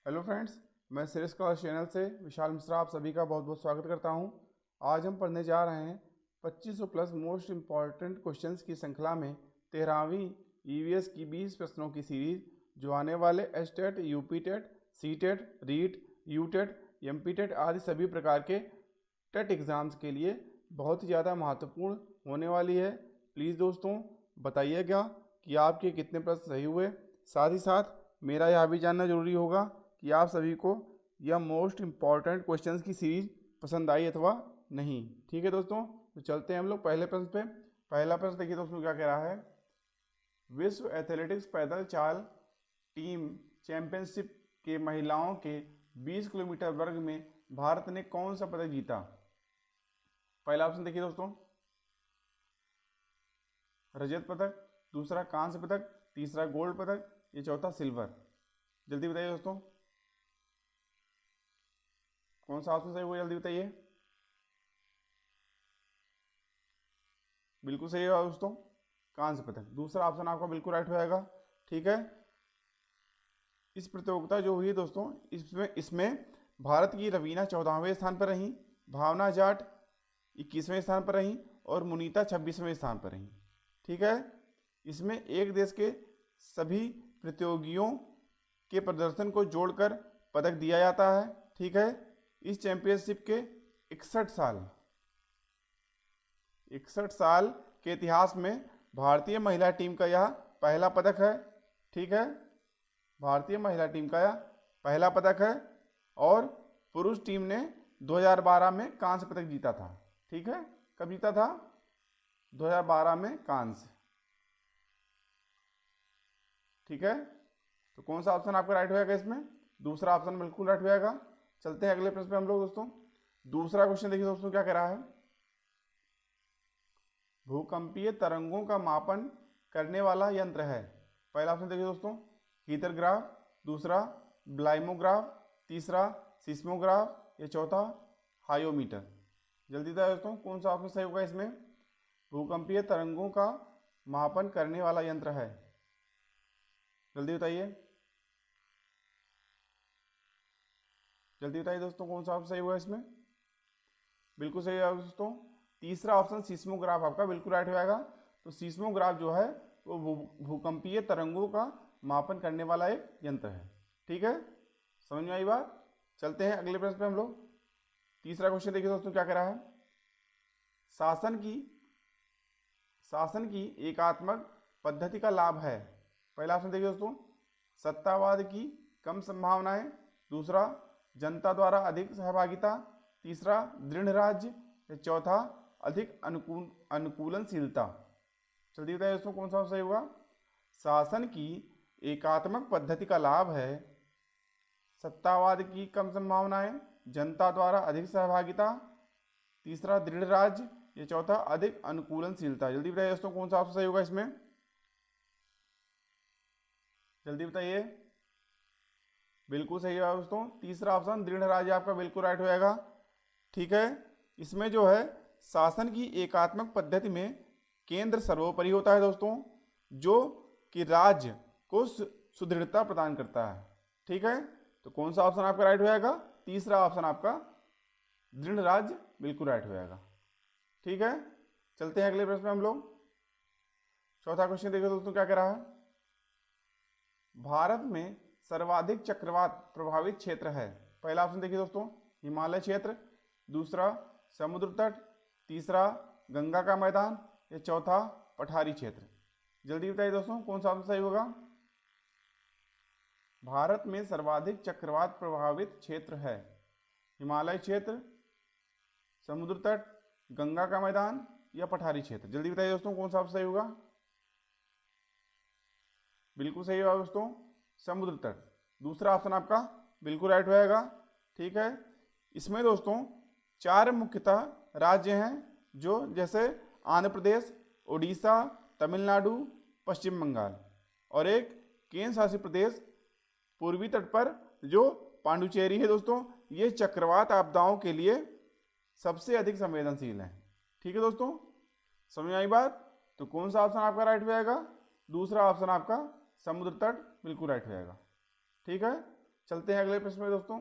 Hello friends, मैं श्रेष्ठ class channel से विशाल मिश्रा आप सभी का बहुत बहुत स्वागत करता हूं। आज हम पढ़ने जा रहे हैं 2500 प्लस मोस्ट इम्पॉर्टेंट क्वेश्चंस की श्रृंखला में 13वीं ईवीएस की 20 प्रश्नों की सीरीज, जो आने वाले STET, UPTET, CTET, REET, UTET, MPTET आदि सभी प्रकार के टेट एग्ज़ाम्स के लिए बहुत ही ज़्यादा महत्वपूर्ण होने वाली है। प्लीज़ दोस्तों बताइएगा कि आपके कितने प्रश्न सही हुए। साथ ही साथ मेरा यह भी जानना जरूरी होगा कि आप सभी को यह मोस्ट इम्पॉर्टेंट क्वेश्चंस की सीरीज पसंद आई अथवा नहीं। ठीक है दोस्तों, तो चलते हैं हम लोग पहले प्रश्न पे। पहला प्रश्न देखिए दोस्तों क्या कह रहा है। विश्व एथलेटिक्स पैदल चाल टीम चैंपियनशिप के महिलाओं के 20 किलोमीटर वर्ग में भारत ने कौन सा पदक जीता। पहला ऑप्शन देखिए दोस्तों, रजत पदक, दूसरा कांस्य पदक, तीसरा गोल्ड पदक, ये चौथा सिल्वर। जल्दी बताइए दोस्तों कौन सा ऑप्शन सही हुआ, जल्दी बताइए। बिल्कुल सही होगा दोस्तों, कांस्य पदक, दूसरा ऑप्शन आपका बिल्कुल राइट होगा। ठीक है, इस प्रतियोगिता जो हुई दोस्तों, इसमें भारत की रवीना 14वें स्थान पर रहीं, भावना जाट 21वें स्थान पर रहीं और मुनीता 26वें स्थान पर रहीं। ठीक है, इसमें एक देश के सभी प्रतियोगियों के प्रदर्शन को जोड़कर पदक दिया जाता है। ठीक है, इस चैंपियनशिप के 61 साल के इतिहास में भारतीय महिला टीम का यह पहला पदक है। ठीक है, भारतीय महिला टीम का यह पहला पदक है और पुरुष टीम ने 2012 में कांस्य पदक जीता था। ठीक है, कब जीता था? 2012 में कांस्य। ठीक है, तो कौन सा ऑप्शन आपका राइट होगा इसमें? दूसरा ऑप्शन बिल्कुल राइट होगा। चलते हैं अगले प्रश्न पे हम लोग दोस्तों। दूसरा क्वेश्चन देखिए दोस्तों क्या कह रहा है। भूकंपीय तरंगों का मापन करने वाला यंत्र है। पहला ऑप्शन देखिए दोस्तों, हीथरग्राफ, दूसरा ब्लाइमोग्राफ, तीसरा सिस्मोग्राफ, या चौथा हायोमीटर। जल्दी बताइए दोस्तों कौन सा ऑप्शन सही होगा इसमें। भूकंपीय तरंगों का मापन करने वाला यंत्र है, जल्दी बताइए, जल्दी बताइए दोस्तों कौन सा ऑप्शन सही हुआ इसमें। बिल्कुल सही है दोस्तों, तीसरा ऑप्शन सिस्मोग्राफ आपका बिल्कुल राइट होगा। तो सिस्मोग्राफ जो है वो भूकंपीय तरंगों का मापन करने वाला एक यंत्र है। ठीक है, समझ में आई बात। चलते हैं अगले प्रश्न पे हम लोग। तीसरा क्वेश्चन देखिए दोस्तों क्या कह रहा है। शासन की एकात्मक पद्धति का लाभ है। पहला ऑप्शन देखिए दोस्तों, सत्तावाद की कम संभावनाएं, दूसरा जनता द्वारा अधिक सहभागिता, तीसरा दृढ़ राज्य, या चौथा अधिक अनुकूलनशीलता। जल्दी बताइए दोस्तों कौन सा सही होगा। शासन की एकात्मक पद्धति का लाभ है, सत्तावाद की कम संभावनाएं, जनता द्वारा अधिक सहभागिता, तीसरा दृढ़ राज्य, या चौथा अधिक अनुकूलनशीलता। जल्दी बताइए दोस्तों कौन सा ऑप्शन सही होगा इसमें, जल्दी बताइए। बिल्कुल सही है दोस्तों, तीसरा ऑप्शन दृढ़ राज्य आपका बिल्कुल राइट होएगा। ठीक है, इसमें जो है शासन की एकात्मक पद्धति में केंद्र सर्वोपरि होता है दोस्तों, जो कि राज्य को सुदृढ़ता प्रदान करता है। ठीक है, तो कौन सा ऑप्शन आपका राइट होएगा? तीसरा ऑप्शन आपका दृढ़ राज्य बिल्कुल राइट होएगा। ठीक है, चलते हैं अगले प्रश्न में हम लोग। चौथा क्वेश्चन देखिए दोस्तों क्या कह रहा है। भारत में सर्वाधिक चक्रवात प्रभावित क्षेत्र है। पहला ऑप्शन देखिए दोस्तों, हिमालय क्षेत्र, दूसरा समुद्र तट, तीसरा गंगा का मैदान, या चौथा पठारी क्षेत्र। जल्दी बताइए दोस्तों कौन सा ऑप्शन सही होगा। भारत में सर्वाधिक चक्रवात प्रभावित क्षेत्र है, हिमालय क्षेत्र, समुद्र तट, गंगा का मैदान, या पठारी क्षेत्र। जल्दी बताइए दोस्तों कौन सा ऑप्शन सही होगा। बिल्कुल सही होगा दोस्तों, समुद्र तट, दूसरा ऑप्शन आपका बिल्कुल राइट होएगा। ठीक है, इसमें दोस्तों 4 मुख्यतः राज्य हैं, जो जैसे आंध्र प्रदेश, उड़ीसा, तमिलनाडु, पश्चिम बंगाल, और एक केंद्र शासित प्रदेश पूर्वी तट पर जो पांडुचेरी है दोस्तों। ये चक्रवात आपदाओं के लिए सबसे अधिक संवेदनशील है। ठीक है दोस्तों, समझ में आई बात। तो कौन सा ऑप्शन आपका राइट होएगा? दूसरा ऑप्शन आपका समुद्र तट बिल्कुल राइट होएगा। ठीक है, चलते हैं अगले प्रश्न में दोस्तों।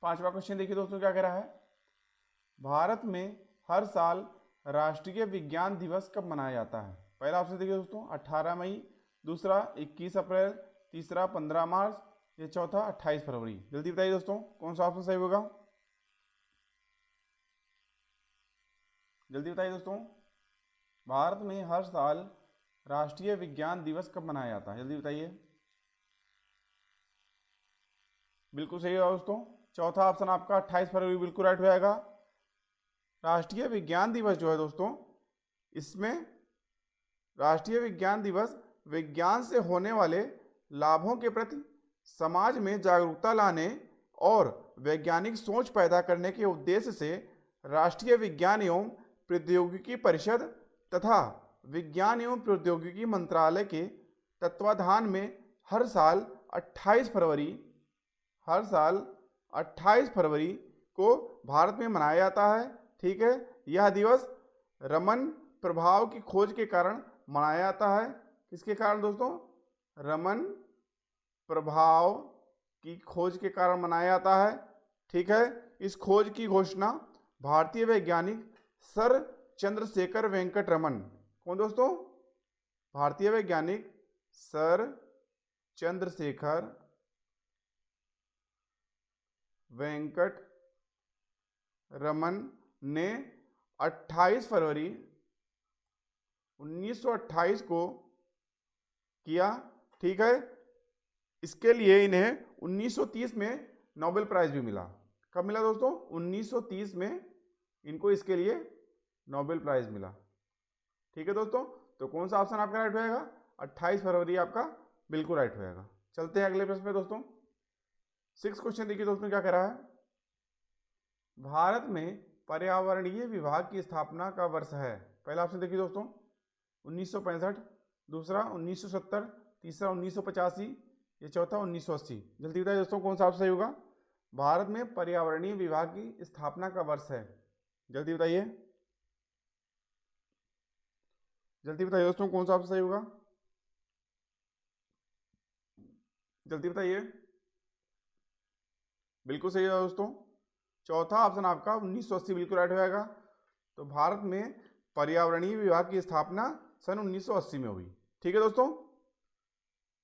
5वां क्वेश्चन देखिए दोस्तों क्या कह रहा है। भारत में हर साल राष्ट्रीय विज्ञान दिवस कब मनाया जाता है? पहला ऑप्शन देखिए दोस्तों 18 मई, दूसरा 21 अप्रैल, तीसरा 15 मार्च, ये चौथा 28 फरवरी। जल्दी बताइए दोस्तों कौन सा ऑप्शन सही होगा, जल्दी बताइए दोस्तों। भारत में हर साल राष्ट्रीय विज्ञान दिवस कब मनाया जाता है? जल्दी बताइए। बिल्कुल सही होगा दोस्तों, चौथा ऑप्शन आपका 28 फरवरी बिल्कुल राइट हो जाएगा। राष्ट्रीय विज्ञान दिवस जो है दोस्तों, इसमें राष्ट्रीय विज्ञान दिवस विज्ञान से होने वाले लाभों के प्रति समाज में जागरूकता लाने और वैज्ञानिक सोच पैदा करने के उद्देश्य से राष्ट्रीय विज्ञान एवं प्रौद्योगिकी परिषद तथा विज्ञान एवं प्रौद्योगिकी मंत्रालय के तत्वाधान में हर साल 28 फरवरी को भारत में मनाया जाता है। ठीक है, यह दिवस रमन प्रभाव की खोज के कारण मनाया जाता है। किसके कारण दोस्तों? रमन प्रभाव की खोज के कारण मनाया जाता है। ठीक है, इस खोज की घोषणा भारतीय वैज्ञानिक सर चंद्रशेखर वेंकट रमन, कौन दोस्तों? भारतीय वैज्ञानिक सर चंद्रशेखर वेंकट रमन ने 28 फरवरी 1928 को किया। ठीक है, इसके लिए इन्हें 1930 में नोबेल प्राइज भी मिला। कब मिला दोस्तों? 1930 में इनको इसके लिए नोबेल प्राइज मिला। ठीक है दोस्तों, तो कौन सा ऑप्शन आपका राइट होएगा? 28 फरवरी आपका बिल्कुल राइट होएगा। चलते हैं अगले प्रश्न में दोस्तों। 6 क्वेश्चन देखिए दोस्तों क्या कह रहा है। भारत में पर्यावरणीय विभाग की स्थापना का वर्ष है? पहला ऑप्शन देखिए दोस्तों 1965, दूसरा 1970, तीसरा 1985, ये चौथा 1980। जल्दी बताइए दोस्तों कौन सा ऑप्शन सही होगा। भारत में पर्यावरणीय विभाग की स्थापना का वर्ष है, जल्दी बताइए, जल्दी बताइए दोस्तों कौन सा ऑप्शन सही होगा, जल्दी बताइए। बिल्कुल सही है दोस्तों, चौथा ऑप्शन आपका 1980 बिल्कुल राइट हो जाएगा। तो भारत में पर्यावरणीय विभाग की स्थापना सन 1980 में हुई। ठीक है दोस्तों,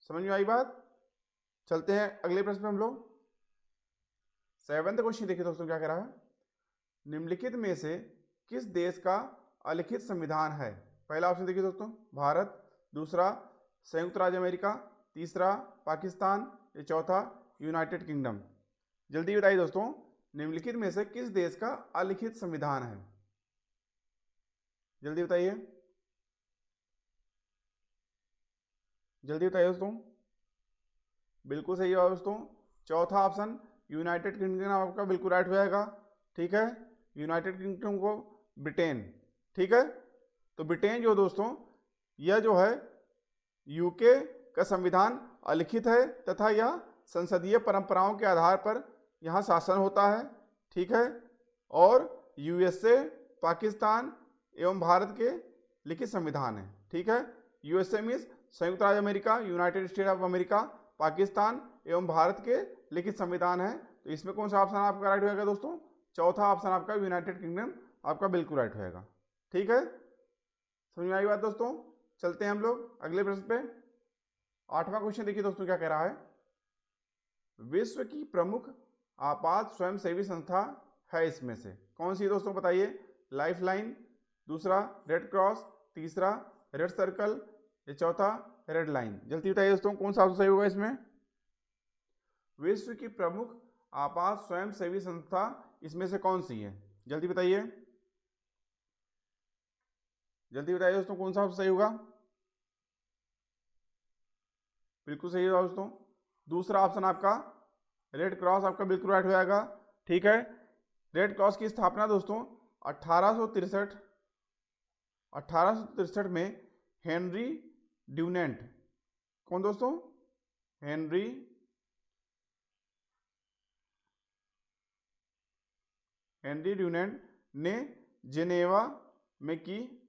समझ में आई बात। चलते हैं अगले प्रश्न में हम लोग। 7वां क्वेश्चन देखिए दोस्तों क्या कह रहा है। निम्नलिखित में से किस देश का अलिखित संविधान है? पहला ऑप्शन देखिए दोस्तों भारत, दूसरा संयुक्त राज्य अमेरिका, तीसरा पाकिस्तान, ये चौथा यूनाइटेड किंगडम। जल्दी बताइए दोस्तों निम्नलिखित में से किस देश का अलिखित संविधान है? जल्दी बताइए, जल्दी बताइए दोस्तों। बिल्कुल सही है दोस्तों, चौथा ऑप्शन यूनाइटेड किंगडम आपका बिल्कुल राइट हो जाएगा। ठीक है, यूनाइटेड किंगडम को ब्रिटेन। ठीक है, तो ब्रिटेन जो दोस्तों यह जो है यूके का संविधान अलिखित है तथा यह संसदीय परंपराओं के आधार पर यहाँ शासन होता है। ठीक है, और यूएसए, पाकिस्तान एवं भारत के लिखित संविधान है। ठीक है, यूएसए मीन्स संयुक्त राज्य America, United state of America, Pakistan एवं भारत के लिखित संविधान है। तो इसमें कौन सा ऑप्शन आपका राइट होगा दोस्तों? चौथा ऑप्शन आपका यूनाइटेड किंगडम आपका बिल्कुल राइट होगा। ठीक है, समझ में आई बात दोस्तों। चलते हैं हम लोग अगले प्रश्न पे। 8वां क्वेश्चन देखिए दोस्तों क्या कह रहा है। विश्व की प्रमुख आपात स्वयंसेवी संस्था है इसमें से कौन सी दोस्तों बताइए। लाइफलाइन, दूसरा रेड क्रॉस, तीसरा रेड सर्कल, ये चौथा रेड लाइन। जल्दी बताइए दोस्तों कौन सा सही होगा इसमें। विश्व की प्रमुख आपात स्वयंसेवी संस्था इसमें से कौन सी है? जल्दी बताइए, जल्दी बताइए दोस्तों कौन सा सही होगा। बिल्कुल सही होगा दोस्तों, दूसरा ऑप्शन आपका रेड क्रॉस आपका बिल्कुल राइट हो जाएगा। ठीक है, रेड क्रॉस की स्थापना दोस्तों 1863 में हेनरी ड्यूनेंट, कौन दोस्तों? हेनरी ड्यूनेंट ने जेनेवा में की।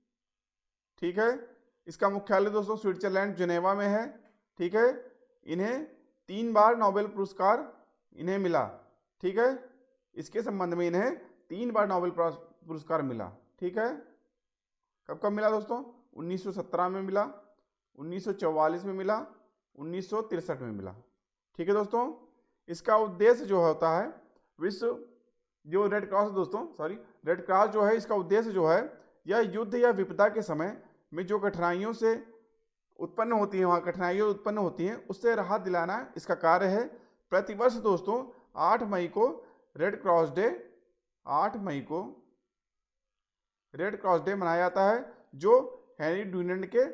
ठीक है, इसका मुख्यालय दोस्तों स्विट्जरलैंड जेनेवा में है। ठीक है, इन्हें 3 बार नोबेल पुरस्कार इन्हें मिला। ठीक है, इसके संबंध में इन्हें 3 बार नोबेल पुरस्कार मिला। ठीक है, कब कब मिला दोस्तों? 1917 में मिला, 1944 में मिला, 1963 में मिला। ठीक है दोस्तों, इसका उद्देश्य जो होता है विश्व जो रेड क्रॉस दोस्तों रेड क्रॉस जो है, इसका उद्देश्य जो है यह युद्ध या विपदा के समय में जो कठिनाइयों से उत्पन्न होती है, वहाँ कठिनाइयाँ उत्पन्न होती हैं, उससे राहत दिलाना इसका कार्य है। प्रतिवर्ष दोस्तों 8 मई को रेड क्रॉस डे 8 मई को रेड क्रॉस डे मनाया जाता है, जो हेनरी ड्यूनेंट के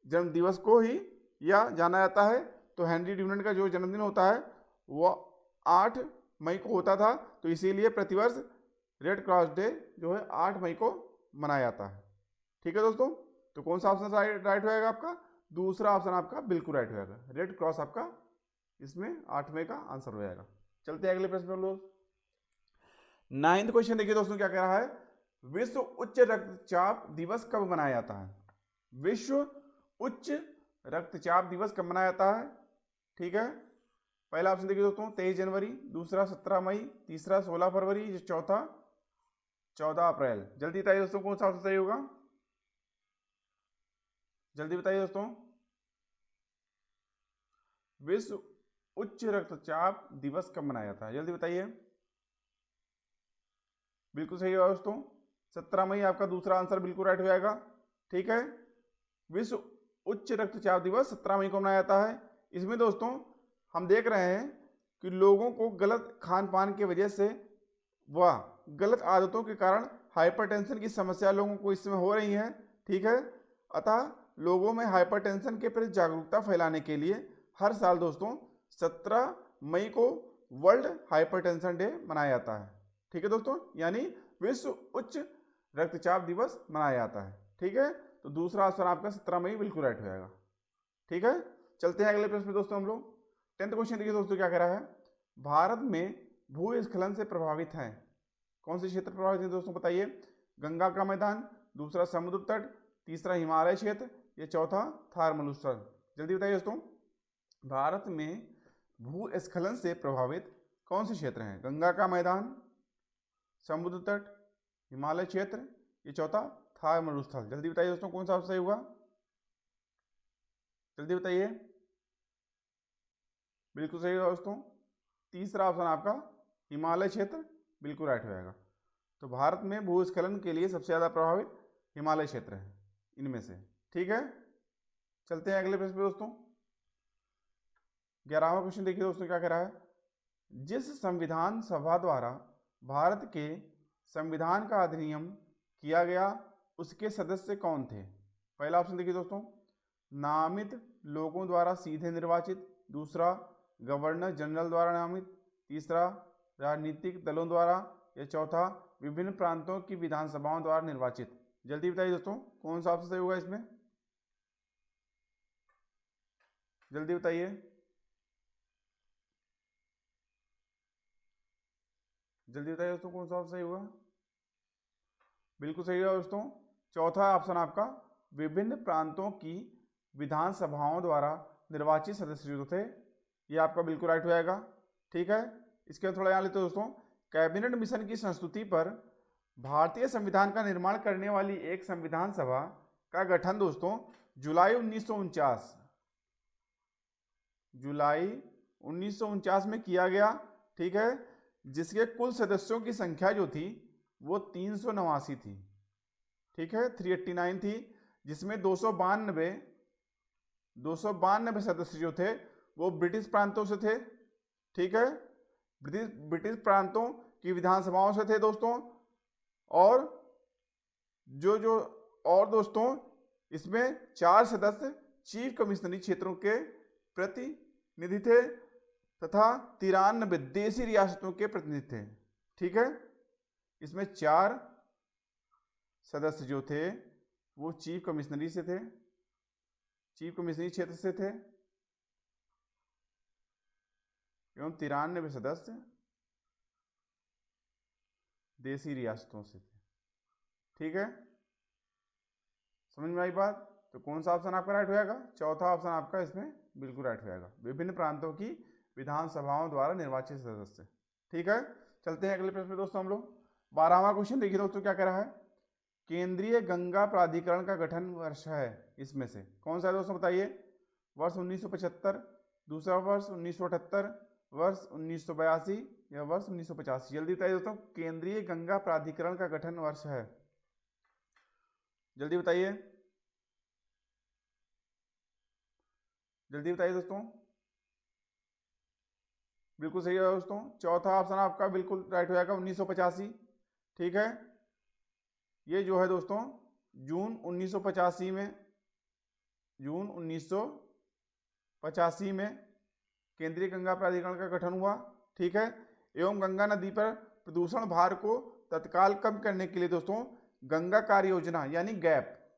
जन्म दिवस को ही या जाना जाता है। तो हेनरी ड्यूनेंट का जो जन्मदिन होता है वो 8 मई को होता था, तो इसीलिए प्रतिवर्ष रेड क्रॉस डे जो है 8 मई को मनाया जाता है। ठीक है दोस्तों, तो कौन सा ऑप्शन राइट होएगा आपका? दूसरा ऑप्शन आपका बिल्कुल राइट होएगा। रेड क्रॉस आपका इसमें 8 मई का आंसर हो जाएगा। चलते हैं अगले प्रश्न पर लोग। 9th क्वेश्चन देखिए दोस्तों क्या कह रहा है, विश्व उच्च रक्तचाप दिवस कब मनाया जाता है? विश्व उच्च रक्तचाप दिवस कब मनाया जाता है? ठीक है, पहला ऑप्शन देखिए दोस्तों 23 जनवरी, दूसरा 17 मई, तीसरा 16 फरवरी, चौथा 14 अप्रैल। जल्दी बताइए दोस्तों कौन सा ऑप्शन सही होगा? जल्दी बताइए दोस्तों। विश्व उच्च रक्तचाप दिवस कब मनाया जाता है? जल्दी बताइए। बिल्कुल सही होगा दोस्तों, 17 मई आपका दूसरा आंसर बिल्कुल राइट हो जाएगा। ठीक है, विश्व उच्च रक्तचाप दिवस 17 मई को मनाया जाता है। इसमें दोस्तों हम देख रहे हैं कि लोगों को गलत खान पान की वजह से व गलत आदतों के कारण हाइपरटेंशन की समस्या लोगों को इस समय हो रही है। ठीक है, अतः लोगों में हाइपरटेंशन के प्रति जागरूकता फैलाने के लिए हर साल दोस्तों 17 मई को वर्ल्ड हाइपरटेंशन डे मनाया जाता है। ठीक है दोस्तों, यानी विश्व उच्च रक्तचाप दिवस मनाया जाता है। ठीक है, तो दूसरा ऑप्शन आपका 17 मई बिल्कुल राइट हो जाएगा। ठीक है, चलते हैं अगले प्रश्न में दोस्तों हम लोग। 10th क्वेश्चन देखिए दोस्तों क्या कह रहा है, भारत में भूस्खलन से प्रभावित है कौन से क्षेत्र प्रभावित है दोस्तों बताइए? गंगा का मैदान, दूसरा समुद्र तट, तीसरा हिमालय क्षेत्र, या चौथा थार मरुस्थल। जल्दी बताइए दोस्तों, भारत में भूस्खलन से प्रभावित कौन से क्षेत्र हैं? गंगा का मैदान, समुद्र तट, हिमालय क्षेत्र, ये चौथा थार मरुस्थल। जल्दी बताइए दोस्तों कौन सा ऑप्शन सही होगा? जल्दी बताइए। बिल्कुल सही होगा दोस्तों, तीसरा ऑप्शन आपका हिमालय क्षेत्र बिल्कुल राइट हो जाएगा। तो भारत में भूस्खलन के लिए सबसे ज़्यादा प्रभावित हिमालय क्षेत्र है इनमें से। ठीक है, चलते हैं अगले प्रश्न पे दोस्तों। 11वां क्वेश्चन देखिए दोस्तों क्या कह रहा है, जिस संविधान सभा द्वारा भारत के संविधान का अधिनियम किया गया उसके सदस्य कौन थे? पहला ऑप्शन देखिए दोस्तों, नामित लोगों द्वारा सीधे निर्वाचित, दूसरा गवर्नर जनरल द्वारा नामित, तीसरा राजनीतिक दलों द्वारा, या चौथा विभिन्न प्रांतों की विधानसभाओं द्वारा निर्वाचित। जल्दी बताइए दोस्तों कौन सा ऑप्शन सही होगा इसमें? जल्दी बताइए। जल्दी बताइए दोस्तों कौन सा ऑप्शन सही होगा? बिल्कुल सही होगा दोस्तों, चौथा ऑप्शन आपका विभिन्न प्रांतों की विधानसभाओं द्वारा निर्वाचित सदस्य जो थे, ये आपका बिल्कुल राइट हो जाएगा। ठीक है, इसके थोड़ा यहाँ लेते दोस्तों, कैबिनेट मिशन की संस्तुति पर भारतीय संविधान का निर्माण करने वाली एक संविधान सभा का गठन दोस्तों जुलाई 1949 में किया गया। ठीक है, जिसके कुल सदस्यों की संख्या जो थी वो 389 थी। ठीक है, 389 थी, जिसमें 292 सदस्य जो थे वो ब्रिटिश प्रांतों से थे। ठीक है, ब्रिटिश प्रांतों की विधानसभाओं से थे दोस्तों। और और दोस्तों इसमें 4 सदस्य चीफ कमिश्नरी क्षेत्रों के प्रतिनिधि थे तथा 93 देशी रियासतों के प्रतिनिधि थे। ठीक है, इसमें 4 सदस्य जो थे वो चीफ कमिश्नरी से थे, चीफ कमिश्नरी क्षेत्र से थे, एवं 93 सदस्य देशी रियासतों से थे। ठीक है, समझ में आई बात? तो कौन सा ऑप्शन आपका राइट हो जाएगा? चौथा ऑप्शन आपका इसमें बिल्कुल राइट हो जाएगा। विभिन्न प्रांतों की विधानसभाओं द्वारा निर्वाचित सदस्य। ठीक है, चलते हैं अगले प्रश्न पे दोस्तों हम लोग। 12वां क्वेश्चन देखिए दोस्तों क्या कह रहा है। केंद्रीय गंगा प्राधिकरण का गठन वर्ष है इसमें से कौन सा है दोस्तों बताइए। वर्ष 1975, दूसरा वर्ष 1978, वर्ष 1982 या वर्ष 1985। जल्दी बताइए दोस्तों, केंद्रीय गंगा प्राधिकरण का गठन वर्ष है, जल्दी बताइए, जल्दी बताइए दोस्तों। बिल्कुल सही है दोस्तों, चौथा ऑप्शन आपका बिल्कुल राइट हो जाएगा 1985। ठीक है, ये जो है दोस्तों जून 1985 में, जून 1985 में केंद्रीय गंगा प्राधिकरण का गठन हुआ। ठीक है, एवं गंगा नदी पर प्रदूषण भार को तत्काल कम करने के लिए दोस्तों गंगा कार्य योजना यानी गैप,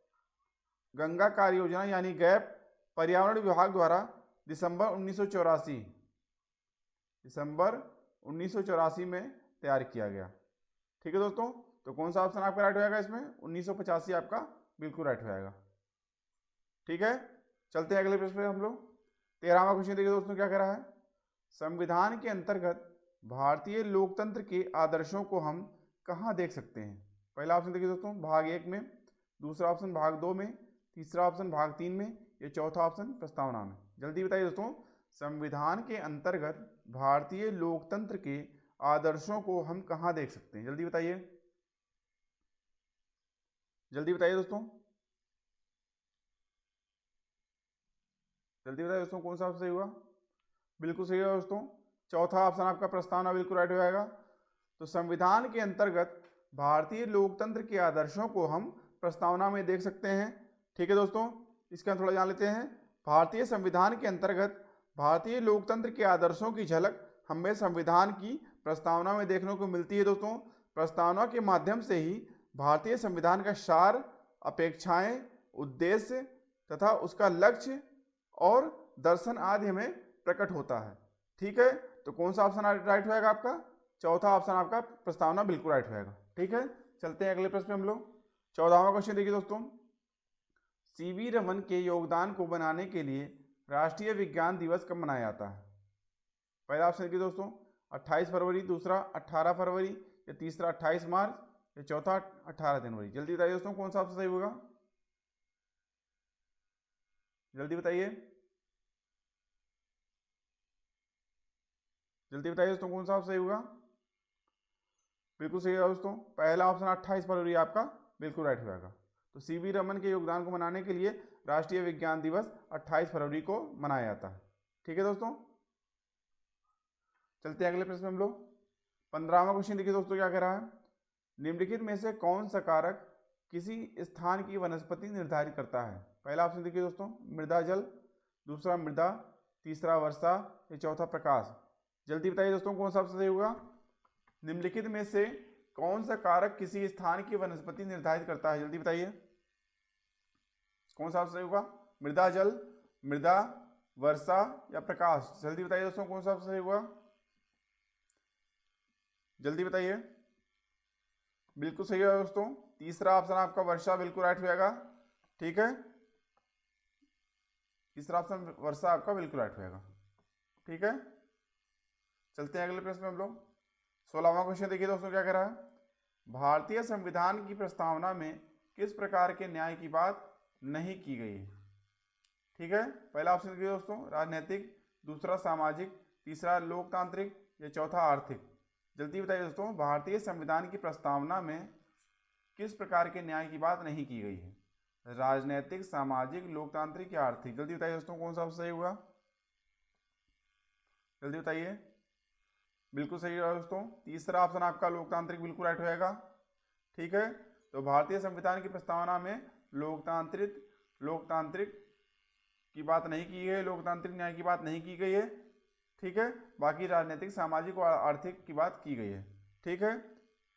गंगा कार्य योजना यानी गैप पर्यावरण विभाग द्वारा दिसंबर 1984 में तैयार किया गया। ठीक है दोस्तों, तो कौन सा ऑप्शन आपका राइट हो जाएगा इसमें, 1985 आपका बिल्कुल राइट हो जाएगा। ठीक है, चलते हैं अगले प्रश्न पे हम लोग। 13वां क्वेश्चन देखिए दोस्तों क्या कह रहा है। संविधान के अंतर्गत भारतीय लोकतंत्र के आदर्शों को हम कहाँ देख सकते हैं। पहला ऑप्शन देखिए दोस्तों भाग 1 में, दूसरा ऑप्शन भाग 2 में, तीसरा ऑप्शन भाग 3 में, ये चौथा ऑप्शन प्रस्तावना में। जल्दी बताइए दोस्तों, संविधान के अंतर्गत भारतीय लोकतंत्र के आदर्शों को हम कहाँ देख सकते हैं, जल्दी बताइए, जल्दी बताइए दोस्तों, जल्दी बताइए दोस्तों कौन सा ऑप्शन सही हुआ। बिल्कुल सही है दोस्तों, चौथा ऑप्शन आपका प्रस्तावना बिल्कुल राइट हो जाएगा। तो संविधान के अंतर्गत भारतीय लोकतंत्र के आदर्शों को हम प्रस्तावना में देख सकते हैं। ठीक है दोस्तों, इसका थोड़ा जान लेते हैं। भारतीय संविधान के अंतर्गत भारतीय लोकतंत्र के आदर्शों की झलक हमें संविधान की प्रस्तावना में देखने को मिलती है दोस्तों। प्रस्तावना के माध्यम से ही भारतीय संविधान का सार, अपेक्षाएं, उद्देश्य तथा उसका लक्ष्य और दर्शन आदि हमें प्रकट होता है। ठीक है, तो कौन सा ऑप्शन राइट हो जाएगा आपका, चौथा ऑप्शन आपका प्रस्तावना बिल्कुल राइट हो जाएगा। ठीक है, चलते हैं अगले प्रश्न में हम लोग। 14वां क्वेश्चन देखिए दोस्तों, सीवी रमन के योगदान को बनाने के लिए राष्ट्रीय विज्ञान दिवस कब मनाया जाता है। पहला ऑप्शन देखिए दोस्तों 28 फरवरी, दूसरा 18 फरवरी, या तीसरा 28 मार्च, या चौथा 18 जनवरी। जल्दी बताइए दोस्तों कौन सा ऑप्शन सही होगा, जल्दी बताइए, जल्दी बताइए दोस्तों कौन सा ऑप्शन सही होगा। बिल्कुल सही है दोस्तों, पहला ऑप्शन 28 फरवरी आपका बिल्कुल राइट हो जाएगा। तो सीवी रमन के योगदान को मनाने के लिए राष्ट्रीय विज्ञान दिवस 28 फरवरी को मनाया जाता है। ठीक है दोस्तों, चलते हैं अगले प्रश्न में हम लोग। 15वां क्वेश्चन देखिए दोस्तों क्या कह रहा है। निम्नलिखित में से कौन सा कारक किसी स्थान की वनस्पति निर्धारित करता है। पहला ऑप्शन देखिए दोस्तों मृदा जल, दूसरा मृदा, तीसरा वर्षा, या चौथा प्रकाश। जल्दी बताइए दोस्तों कौन सा ऑप्शन सही होगा। निम्नलिखित में से कौन सा कारक किसी स्थान की वनस्पति निर्धारित करता है, जल्दी बताइए कौन सा ऑप्शन सही होगा। मृदा जल, मृदा, वर्षा या प्रकाश। जल्दी बताइए दोस्तों कौन सा ऑप्शन सही होगा, जल्दी बताइए। बिल्कुल सही है दोस्तों, तीसरा ऑप्शन आपका वर्षा बिल्कुल राइट हो जाएगा। ठीक है, तीसरा ऑप्शन वर्षा आपका बिल्कुल राइट हो जाएगा। ठीक है, चलते हैं अगले प्रश्न में हम लोग। 16वां क्वेश्चन देखिए दोस्तों क्या कह रहा है। भारतीय संविधान की प्रस्तावना में किस प्रकार के न्याय की बात नहीं की गई है। ठीक है, पहला ऑप्शन देखिए दोस्तों राजनीतिक, दूसरा सामाजिक, तीसरा लोकतांत्रिक, या चौथा आर्थिक। जल्दी बताइए दोस्तों भारतीय संविधान की प्रस्तावना में किस प्रकार के न्याय की बात नहीं की गई है। राजनीतिक, सामाजिक, लोकतांत्रिक या आर्थिक। जल्दी बताइए दोस्तों कौन सा सही हुआ, जल्दी बताइए। बिल्कुल सही है दोस्तों, तीसरा ऑप्शन आपका लोकतांत्रिक बिल्कुल राइट हो जाएगा। ठीक है, तो भारतीय संविधान की प्रस्तावना में लोकतांत्रिक की बात नहीं की गई है, लोकतांत्रिक न्याय की बात नहीं की गई है। ठीक है, बाकी राजनीतिक, सामाजिक और आर्थिक की बात की गई है। ठीक है,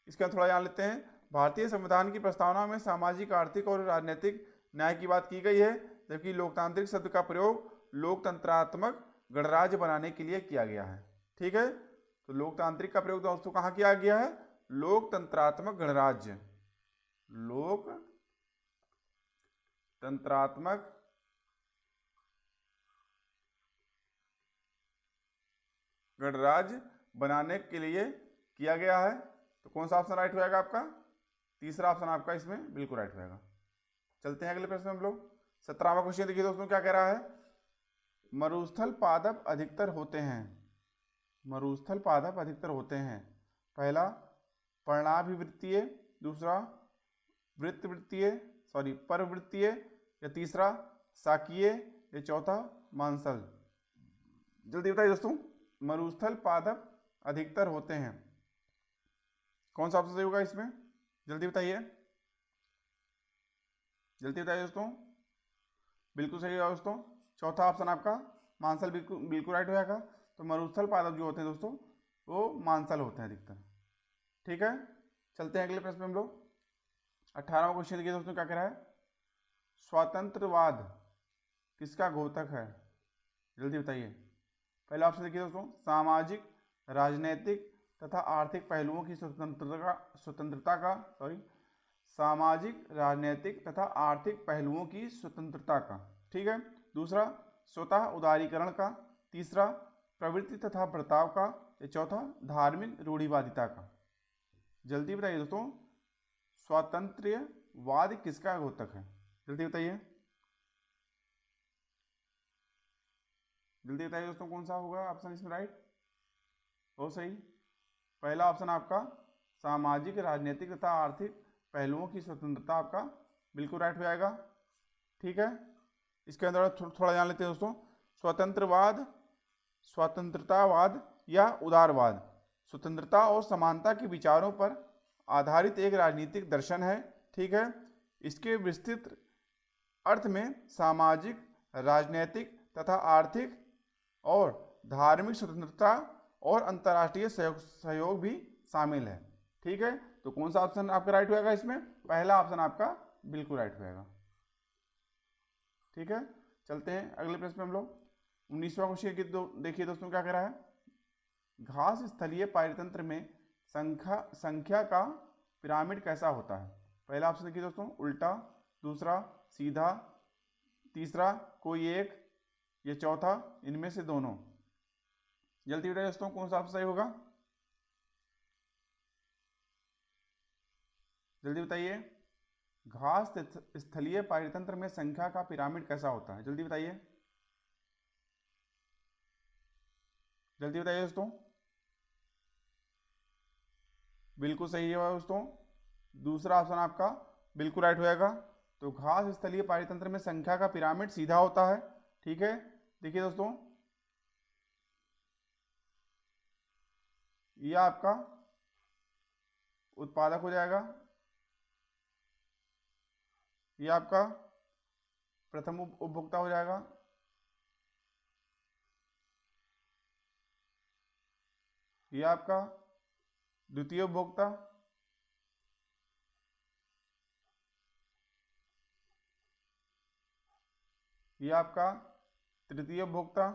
इसका थोड़ा जान लेते हैं। भारतीय संविधान की प्रस्तावना में सामाजिक, आर्थिक और राजनीतिक न्याय की बात की गई है, जबकि लोकतांत्रिक शब्द का प्रयोग लोकतंत्रात्मक गणराज्य बनाने के लिए किया गया है। ठीक है, तो लोकतांत्रिक का प्रयोग दोस्तों कहाँ किया गया है, लोकतंत्रात्मक गणराज्य, लोकतंत्रात्मक गणराज्य बनाने के लिए किया गया है। तो कौन सा ऑप्शन राइट होगा आपका? तीसरा ऑप्शन आपका इसमें बिल्कुल राइट होगा। चलते हैं अगले प्रश्न में हम लोग। 17वां क्वेश्चन देखिए दोस्तों क्या कह रहा है। मरुस्थल पादप अधिकतर होते हैं। मरुस्थल पादप अधिकतर होते हैं। पहला पर्णाभिवृत्तीय, दूसरा परवृत्तीय, या तीसरा शाकीय, या चौथा मांसल। जल्दी बताइए दोस्तों, मरुस्थल पादप अधिकतर होते हैं, कौन सा ऑप्शन सही होगा इसमें? जल्दी बताइए, जल्दी बताइए दोस्तों। बिल्कुल सही होगा दोस्तों, चौथा ऑप्शन आपका मांसल बिल्कुल राइट होगा। तो मरुस्थल पादप जो होते हैं दोस्तों वो मांसल होते हैं अधिकतर। ठीक है, चलते हैं अगले प्रश्न में हम लोग। 18वां क्वेश्चन देखिए दोस्तों क्या कह रहा है। स्वतंत्रवाद किसका घोतक है? जल्दी बताइए। पहला ऑप्शन देखिए दोस्तों, सामाजिक, राजनैतिक तथा आर्थिक पहलुओं की सामाजिक, राजनैतिक तथा आर्थिक पहलुओं की स्वतंत्रता का। ठीक है, दूसरा स्वतः उदारीकरण का, तीसरा प्रवृत्ति तथा बर्ताव का, या चौथा धार्मिक रूढ़िवादिता का। जल्दी बताइए दोस्तों, स्वातंत्र्यवाद किसका घोतक है? जल्दी बताइए, जल्दी बताइए दोस्तों, कौन सा होगा ऑप्शन इसमें राइट? बहुत सही, पहला ऑप्शन आपका सामाजिक, राजनीतिक तथा आर्थिक पहलुओं की स्वतंत्रता आपका बिल्कुल राइट हो जाएगा। ठीक है, इसके अंदर थोड़ा जान लेते हैं दोस्तों। स्वतंत्रतावाद या उदारवाद स्वतंत्रता और समानता के विचारों पर आधारित एक राजनीतिक दर्शन है। ठीक है, इसके विस्तृत अर्थ में सामाजिक, राजनीतिक तथा आर्थिक और धार्मिक स्वतंत्रता और अंतर्राष्ट्रीय सहयोग भी शामिल है। ठीक है, तो कौन सा ऑप्शन आपका राइट होगा इसमें? पहला ऑप्शन आपका बिल्कुल राइट होगा। ठीक है, चलते हैं अगले प्रश्न में हम लोग। 19वां क्वेश्चन देखिए दोस्तों क्या कह रहा है। घास स्थलीय पारितंत्र में संख्या का पिरामिड कैसा होता है? पहला ऑप्शन देखिए दोस्तों उल्टा, दूसरा सीधा, तीसरा कोई एक, या चौथा इनमें से दोनों। जल्दी बताइए दोस्तों, कौन सा ऑप्शन सही होगा? जल्दी बताइए, घास स्थलीय पारितंत्र में संख्या का पिरामिड कैसा होता है? जल्दी बताइए, जल्दी बताइए दोस्तों। बिल्कुल सही है दोस्तों, दूसरा ऑप्शन आपका बिल्कुल राइट होगा। तो घास स्थलीय पारितंत्र में संख्या का पिरामिड सीधा होता है। ठीक है, देखिए दोस्तों, यह आपका उत्पादक हो जाएगा, यह आपका प्रथम उपभोक्ता हो जाएगा, यह आपका द्वितीय उपभोक्ता, यह आपका तृतीय उपभोक्ता,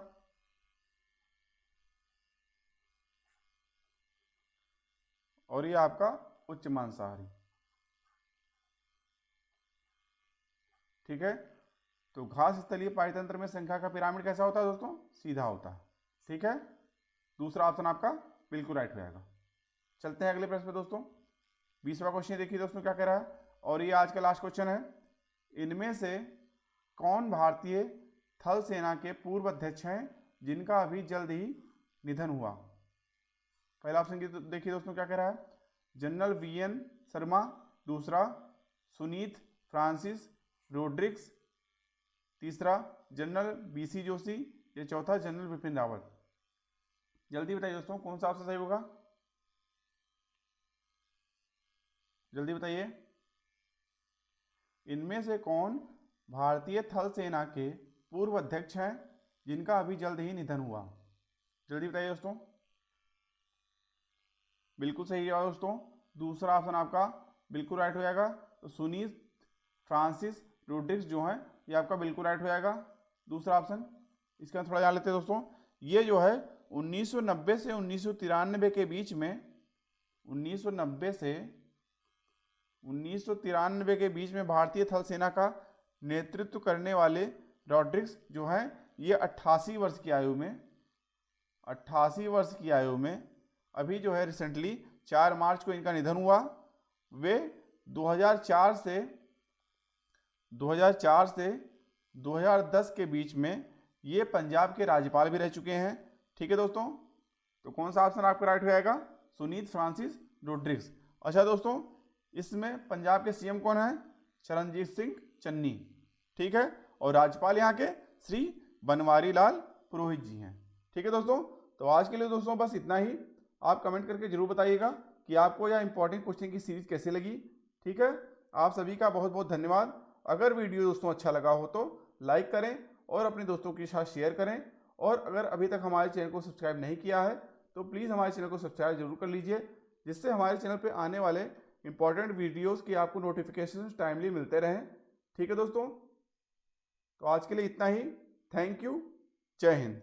और ये आपका उच्च मांसाहारी। ठीक है, तो घास स्थलीय पारितंत्र में संख्या का पिरामिड कैसा होता है दोस्तों? सीधा होता है। ठीक है, दूसरा ऑप्शन आपका बिल्कुल राइट हो जाएगा। चलते हैं अगले प्रश्न पे दोस्तों। 20वां क्वेश्चन देखिए दोस्तों क्या कह रहा है, और ये आज का लास्ट क्वेश्चन है। इनमें से कौन भारतीय थल सेना के पूर्व अध्यक्ष हैं जिनका अभी जल्द ही निधन हुआ? पहला ऑप्शन देखिए दोस्तों क्या कह रहा है, जनरल वीएन शर्मा, दूसरा सुनीत फ्रांसिस रोड्रिक्स, तीसरा जनरल बीसी जोशी, या चौथा जनरल बिपिन रावत। जल्दी बताइए दोस्तों, कौन सा ऑप्शन सही होगा? जल्दी बताइए, इनमें से कौन भारतीय थल सेना के पूर्व अध्यक्ष हैं जिनका अभी जल्द ही निधन हुआ? जल्दी बताइए दोस्तों। बिल्कुल सही है दोस्तों, दूसरा ऑप्शन आपका बिल्कुल राइट हो जाएगा। तो सुनीत फ्रांसिस रोड्रिक्स जो है ये आपका बिल्कुल राइट हो जाएगा, दूसरा ऑप्शन। इसका थोड़ा जान लेते हैं दोस्तों। ये जो है 1990 से 1993 के बीच में, 1990 से 1993 के बीच में भारतीय थल सेना का नेतृत्व करने वाले रोड्रिक्स जो हैं ये 88 वर्ष की आयु में 88 वर्ष की आयु में अभी जो है रिसेंटली 4 मार्च को इनका निधन हुआ। वे 2004 से 2010 के बीच में ये पंजाब के राज्यपाल भी रह चुके हैं। ठीक है दोस्तों, तो कौन सा ऑप्शन आपका राइट हो जाएगा? सुनीत फ्रांसिस रोड्रिग्स। अच्छा दोस्तों, इसमें पंजाब के सीएम कौन है? चरणजीत सिंह चन्नी। ठीक है, और राज्यपाल यहाँ के श्री बनवारी लाल पुरोहित जी हैं। ठीक है दोस्तों, तो आज के लिए दोस्तों बस इतना ही। आप कमेंट करके जरूर बताइएगा कि आपको यह इंपॉर्टेंट क्वेश्चन की सीरीज कैसी लगी। ठीक है, आप सभी का बहुत बहुत धन्यवाद। अगर वीडियो दोस्तों अच्छा लगा हो तो लाइक करें और अपने दोस्तों के साथ शेयर करें, और अगर अभी तक हमारे चैनल को सब्सक्राइब नहीं किया है तो प्लीज़ हमारे चैनल को सब्सक्राइब जरूर कर लीजिए, जिससे हमारे चैनल पर आने वाले इंपॉर्टेंट वीडियोज़ की आपको नोटिफिकेशन टाइमली मिलते रहें। ठीक है दोस्तों, तो आज के लिए इतना ही। Thank you. जय हिंद।